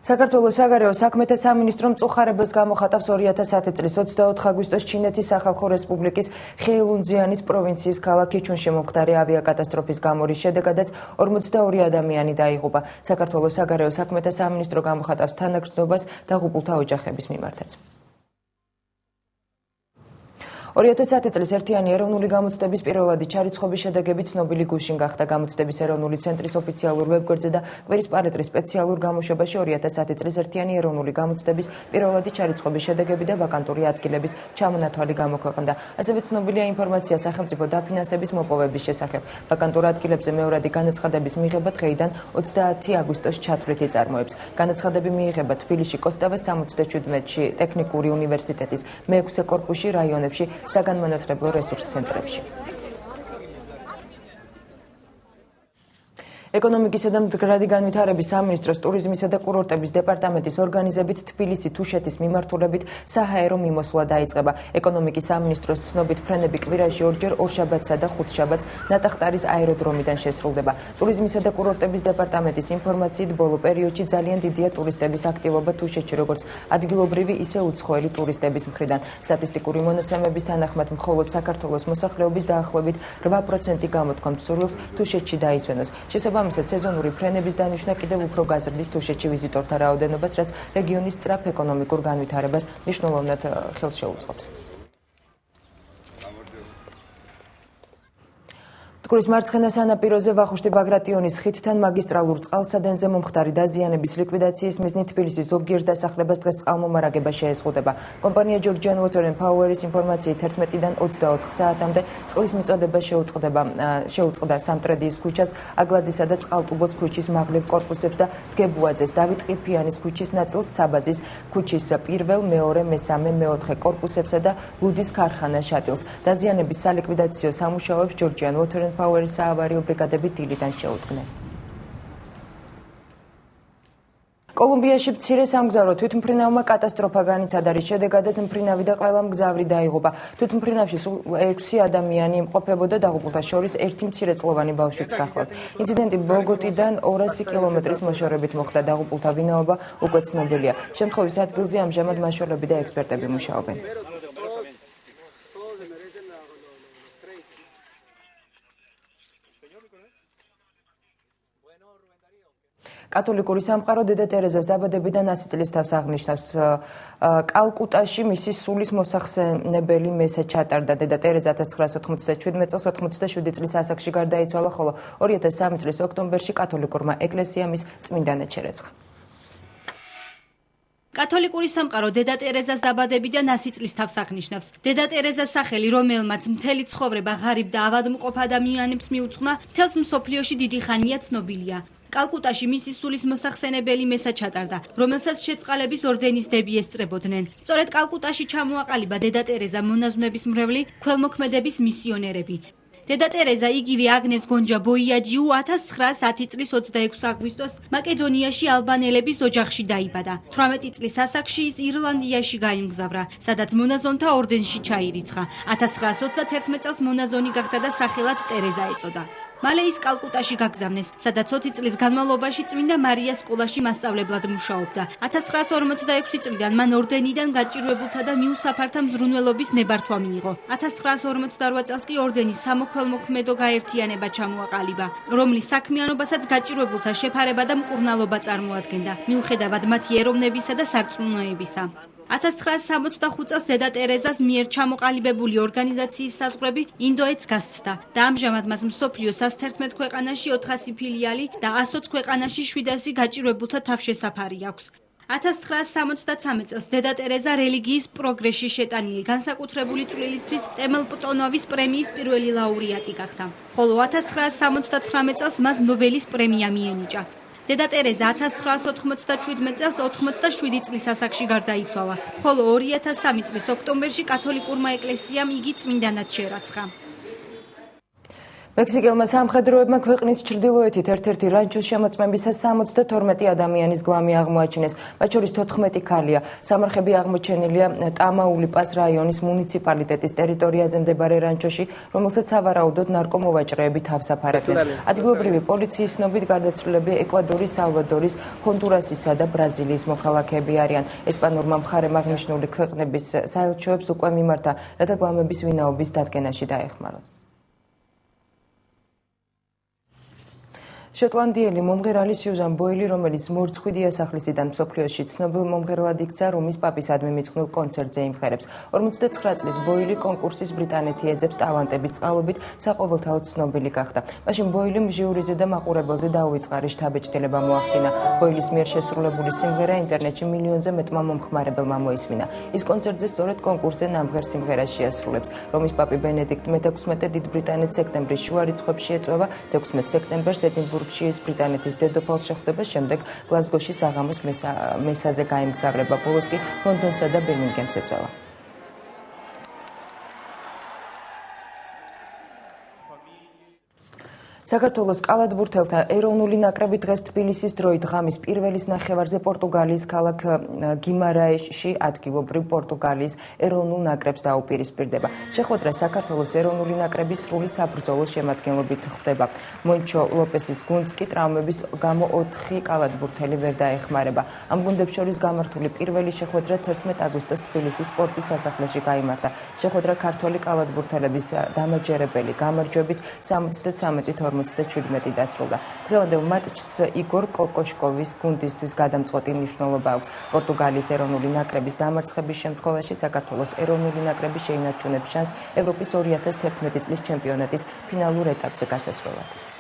საქართველოს საგარეო საქმეთა სამინისტრომ მწუხარებას გამოხატავს 2010 წლის 24 აგვისტოს ჩინეთის სახალხო რესპუბლიკის ხეილუნძიანის პროვინციის ქალაქ იჩუნში მომხდარი ავიაკატასტროფის გამო, რის შედეგადაც 42 ადამიანი დაიღუპა. საქართველოს საგარეო საქმეთა სამინისტრო გამოხატავს თანაგრძნობას დაღუპულთა ოჯახების მიმართაც. 2010 წლის ერთიანი ეროვნული გამოცდების პირველადი ჩარიცხობის შედეგები ცნობილი გუშინ გახდა. გამოცდების ეროვნული ცენტრის ოფიციალურ ვებგვერდზე და კვირის პარეტრის სპეციალურ გამოშვებაში 2010 წლის ერთიანი ეროვნული გამოცდების პირველადი ჩარიცხობის შედეგები და ვაკანტური ადგილების ჩამონათვალი გამოქვეყნდა. ასევე ცნობილია ინფორმაცია სახელმწიფო დაფინანსების მოპოვების შესახებ. ვაკანტურ ადგილებზე მეორადი განაცხადების მიღება დღეიდან 30 აგვისტოს ჩათვლით იწარმოებს. განაცხადები მიიღება თბილისში, კოსტავას 77-ში, ტექნიკური უნივერსიტეტის მე-6 კორპუსში, რაიონებში, საგანმანათლებლო რესურს ცენტრებში. ეკონომიკისა და მდგრადი განვითარების სამინისტროს ტურიზმისა და კურორტების დეპარტამენტის ორგანიზებით თბილისი თუშეთის მიმართულებით საჰაერო მიმოსვლა დაიწყება. ეკონომიკის სამინისტროს ცნობით ფრენები კვირაში ორჯერ ორშაბათსა და ხუთშაბათს ნატახტარის აეროდრომიდან შესრულდება. ტურიზმისა და კურორტების დეპარტამენტის ინფორმაციით ბოლო პერიოდში ძალიან დიდია ტურისტების აქტივობა თუშეთში, როგორც ადგილობრივი, ისე უცხოელი ტურისტების მხრიდან. სტატისტიკური მონაცემების თანახმად მხოლოდ საქართველოს მოსახლეობის დაახლოებით 8% გამოთქვამთ სურვილს თუშეთში დაისვენოს. ამისად სეზონური ფრენების დანიშვნა კიდევ უფრო გაზრდის თუშეთში ვიზიტორთა რაოდენობას, რაც რეგიონის სწრაფ ეკონომიკურ განვითარებას მნიშვნელოვნად ხელს შეუწყობს. მტკვრის მარცხენა სანაპიროზე ვახუშტი ბაგრატიონის ხიდთან მაგისტრალურ წყალსადენზე მომხდარი დაზიანების ლიკვიდაციის მიზნით თბილისის ზოგიერთ დასახლებას დღეს წყალმომარაგება შეეზღუდება. კომპანია Georgian Water and Power-ის ინფორმაციით 11-დან 24 საათამდე წყლის მიწოდება შეუწყდა სამტრედიის ქუჩას, აგლაძისა და წყალტუბოს ქუჩის მაღლივ კორპუსებს და დგებუაძეს, დავით ყიფიანის ქუჩის ნაწილს, ცაბაძის ქუჩის პირველ, მეორე, მესამე, მეოთხე კორპუსებსა და ლუდის ქარხანა შატილს. დაზიანების სალიკვიდაციო სამუშაოებს Georgian Water and Power-ის საავარიო ბრიგადები დილიდან შეუდგნენ. კოლუმბიაში მცირე სამგზავრო თვითმფრინავმა კატასტროფა განიცადა, რის შედეგადაც მფრინავი და ყველა მგზავრი დაიღუპა. თვითმფრინავში სულ 6 ადამიანი იმყოფებოდა, დაღუპულთა შორის ერთი მცირეწლოვანი ბავშვიც გახლავთ. ინციდენტი ბოგოტიდან 200 კილომეტრის მოშორებით მოხდა. დაღუპულთა ვინაობა უკვე ცნობილია. შემთხვევის ადგილზე ამჟამად მაშველები და ექსპერტები მუშაობენ. კათოლიკური სამყარო დედა ტერეზას დაბადებიდან 100 წლის თავს აღნიშნავს. კალკუტაში მისი სულის მოსახსენებელი მესა ჩატარდა. დედა ტერეზა 1997 წელს 87 წლის ასაკში გარდაიცვალა, ხოლო 2003 წლის ოქტომბერში კათოლიკურმა ეკლესიამ ის წმინდანად შერეცხა. კათოლიკური სამყარო დედა ტერეზას დაბადებიდან 100 წლის თავს აღნიშნავს. დედა ტერეზას სახელი, რომელმაც მთელი ცხოვრება ღარიბ და ავადმყოფ ადამიანებს მიუძღვნა, მთელს მსოფლიოში დიდი ხანია ცნობილია. კალკუტაში მისი სულის მოსახსენებელი მესა ჩატარდა, რომელსაც შეწყალების ორდენის დები ესწრებოდნენ. სწორედ კალკუტაში ჩამოაყალიბა დედა ტერეზა მონაზვნების მრევლი ქველმოქმედების მისიონერები. დედა ტერეზა იგივე აგნეს გონჯა ბოიაჯიუ 1910 წლის 26 აგვისტოს მაკედონიაში ალბანელების ოჯახში დაიბადა. 18 წლის ასაკში ის ირლანდიაში გაიმგზავრა, სადაც მონაზონთა ორდენში ჩაირიცხა. 1921 წელს მონაზონი გახდა და სახელად ტერეზა ეწოდა. მალე ის კალკუტაში გაგზავნეს, სადაც 20 წლის განმავლობაში წმინდა მარიას სკოლაში მასწავლებლად მუშაობდა. 1946 წლიდან მან ორდენიდან გაჭირვებულთა და მიუსაფართა მზრუნველობის ნებართვა მიიღო. 1958 წელს კი ორდენის სამოქველმოქმედო გაერთიანება ჩამოაყალიბა, რომლის საქმიანობასაც გაჭირვებულთა შეფარება და მკურნალობა წარმოადგენდა, მიუხედავად მათი ეროვნებისა და სარწმუნოებისა. 1965 წელს დედა ტერეზას მიერ ჩამოყალიბებული ორგანიზაციის საზღვრები ინდოეთს გასცდა და ამჟამად მას მსოფლიოს 111 ქვეყანაში 400 ფილიალი და 120 ქვეყანაში 700 გაჭირვებულთა თავშესაფარი აქვს. 1973 წელს დედა ტერეზა რელიგიის პროგრესში შეტანილი განსაკუთრებული წვლილისთვის ტემპლტონოვის პრემიის პირველი ლაურეატი გახდა, ხოლო 1979 წელს მას ნობელის პრემია მიენიჭა. დედა ტერეზა 1997 წელს 87 წლის ასაკში გარდაიცვალა, ხოლო 2003 წლის ოქტომბერში კათოლიკურმა ეკლესიამ იგი წმინდანად შერაცხა. მექსიკელმა სამხედროებმა ქვეყნის ჩრდილოეთით ერთ-ერთი რანჩოს შემოწმებისას 72 ადამიანის გვამი აღმოაჩინეს, მათ შორის 14 ქალია. სამარხები აღმოჩენილია ტამაულიპას რაიონის მუნიციპალიტეტის ტერიტორიაზე მდებარე რანჩოში, რომელსაც სავარაუდოდ ნარკომოვაჭრეები თავს აფარებდნენ. ადგილობრივი პოლიციის ცნობით გარდაცვლილები ეკვადორის, სალვადორის, ჰონდურასისა და ბრაზილიის მოქალაქეები არიან. ესპანურმა მხარემ აღნიშნული ქვეყნების საელჩოებს უკვე მიმართა, რათა გვამების ვინაობის დადგენაში დაეხმარონ. შოტლანდიელი მომღერალი სიუზან ბოილი, რომელიც მორცხვი დიასახლისიდან მსოფლიოში ცნობილ მომღერლად იქცა, რომის პაპისადმი მიძღვნილ კონცერტზე იმხერებს. 49 წლის ბოილი კონკურსის ბრიტანეთი ეძებს ტალანტების წყალობით საყოველთაოდ ცნობილი გახდა. მაშინ ბოილიმ ჟიურიზე და მაყურებელზე დაუვიწყარი შთაბეჭდილება მოახდინა. ბოილის მიერ შესრულებული სიმღერა ინტერნეტში მილიონზე მეტმა მომხმარებელმა მოისმინა. ის კონცერტზე სწორედ კონკურსზე ნამღერ სიმღერას შეასრულებს. რომის პაპი ბენედიქტ მე-16 დიდ ბრიტანეთს სექტემბრის შუა რიცხვებში ეწვევა, 16 სექტემბერს ედინბურგში ის ბრიტანეთის დედოფალს შეხვდება, შემდეგ გლაზგოში საღამოს მესაზე გაემგზავრება, ბოლოს კი ლონდონსა და ბირმინგემს ეწვევა. საქართველოს კალათბურთელთა ეროვნული ნაკრები დღეს თბილისის დროით ღამის პირველის ნახევარზე პორტუგალიის ქალაქ გიმარაეშში ადგილობრივ პორტუგალიის ეროვნულ ნაკრებს დაუპირისპირდება. შეხვედრა საქართველოს ეროვნული ნაკრების სრული საბრძოლო შემადგენლობით ხდება. მონჩო ლოპესის გუნდს კი ტრავმების გამო 4 კალათბურთელი ვერ დაეხმარება. ამ გუნდებს შორის გამართული პირველი შეხვედრა 11 აგვისტოს თბილისის სპორტის სასახლეში გაიმართა. შეხვედრა ქართველი კალათბურთელების დამაჯერებელი გამარჯვებით 73-47 დასრულდა. დღევანდელ მატჩს იგორ კოკოშკოვის გუნდისთვის გადამწყვეტი მნიშვნელობა აქვს. პორტუგალიის ეროვნული ნაკრების დამარცხების შემთხვევაში საქართველოს ეროვნული ნაკრები შეინარჩუნებს შანსს ევროპის 2011 წლის ჩემპიონატის ფინალურ ეტაპზე გასასვლელად.